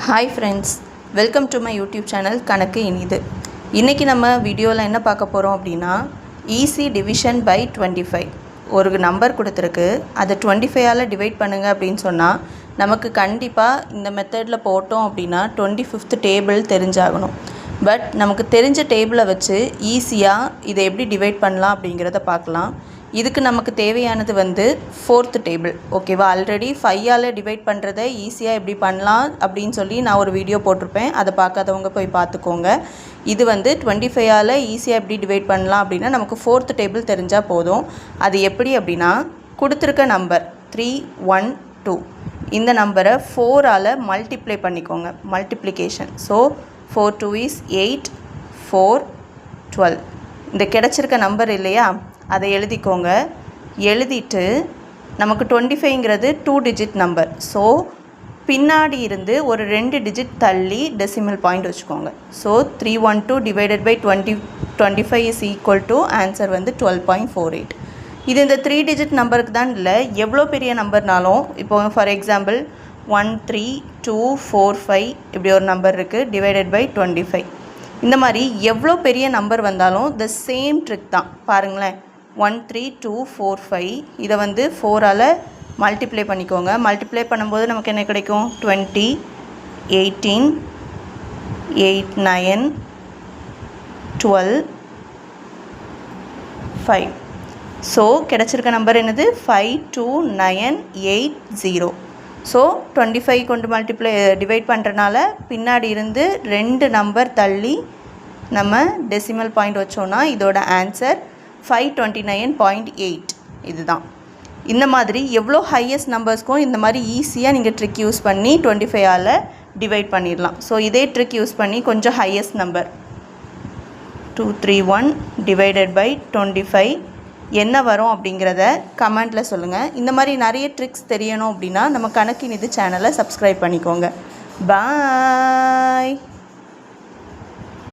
Hi friends, welcome to my YouTube channel கணக்கு இனிது. இன்றைக்கி நம்ம வீடியோவில் என்ன பார்க்க போகிறோம் அப்படின்னா, ஈஸி டிவிஷன் பை 25. ஒரு நம்பர் கொடுத்துருக்கு, அதை 25ஆல் டிவைட் பண்ணுங்கள் அப்படின்னு சொன்னால் நமக்கு கண்டிப்பாக இந்த மெத்தடில் போட்டோம் அப்படின்னா 25th டேபிள் தெரிஞ்சாகணும். பட் நமக்கு தெரிஞ்ச டேபிளை வச்சு ஈஸியாக இதை எப்படி டிவைட் பண்ணலாம் அப்படிங்கிறத பார்க்கலாம். இதுக்கு நமக்கு தேவையானது 4th டேபிள். ஓகேவா? ஆல்ரெடி 5ஆல் டிவைட் பண்ணுறதை ஈஸியாக எப்படி பண்ணலாம் அப்படின்னு சொல்லி நான் ஒரு வீடியோ போட்டிருப்பேன். அதை பார்க்காதவங்க போய் பார்த்துக்கோங்க. இது 25ஆல் ஈஸியாக எப்படி டிவைட் பண்ணலாம் அப்படின்னா நமக்கு 4th டேபிள் தெரிஞ்சால் போதும். அது எப்படி அப்படின்னா, கொடுத்துருக்க நம்பர் 3, 1, 2 இந்த நம்பரை 4ஆல் மல்டிப்ளை பண்ணிக்கோங்க. மல்டிப்ளிகேஷன். So 4 2 is 8, 4 12. இந்த கிடச்சிருக்க நம்பர் இல்லையா, அதை எழுதிக்கோங்க. எழுதிட்டு நமக்கு 25ங்கிறது 2 டிஜிட் நம்பர். ஸோ பின்னாடி இருந்து ஒரு 2 டிஜிட் தள்ளி டெசிமல் பாயிண்ட் வச்சுக்கோங்க. So 312 divided by 25 is equal to answer 12.48. இது இந்த 3 டிஜிட் நம்பருக்கு தான் இல்லை, எவ்வளோ பெரிய நம்பர்னாலும். இப்போ ஃபார் எக்ஸாம்பிள் 1 3 2 4 5 இப்படி ஒரு நம்பர் இருக்குது, டிவைடட் பை 25. இந்த மாதிரி எவ்வளோ பெரிய நம்பர் வந்தாலும் த சேம் ட்ரிக் தான். பாருங்களேன், 1 3 2 4 5 இதை 4ஆல் மல்டிப்ளை பண்ணிக்கோங்க. மல்டிப்ளை பண்ணும்போது நமக்கு என்ன கிடைக்கும்? 20 18 8 9 12 5. ஸோ கிடச்சிருக்க நம்பர் என்னது? 52980. ஸோ 25 கொண்டு டிவைட் பண்ணுறனால பின்னாடி இருந்து 2 நம்பர் தள்ளி நம்ம டெசிமல் பாயிண்ட் வச்சோன்னா இதோட ஆன்சர் 529.8. இதுதான். இந்த மாதிரி எவ்வளோ ஹையஸ்ட் நம்பர்ஸ்க்கும் இந்த மாதிரி ஈஸியாக நீங்கள் ட்ரிக் யூஸ் பண்ணி 25ஆல் டிவைட் பண்ணிடலாம். ஸோ இதே ட்ரிக் யூஸ் பண்ணி கொஞ்சம் ஹையஸ்ட் நம்பர் 231 டிவைடட் பை 25 என்ன வரும் அப்படிங்கிறத கமெண்ட்டில் சொல்லுங்கள். இந்த மாதிரி நிறைய ட்ரிக்ஸ் தெரியணும் அப்படின்னா நம்ம கணக்கு இனிது சேனலை சப்ஸ்கிரைப் பண்ணிக்கோங்க. பாய்.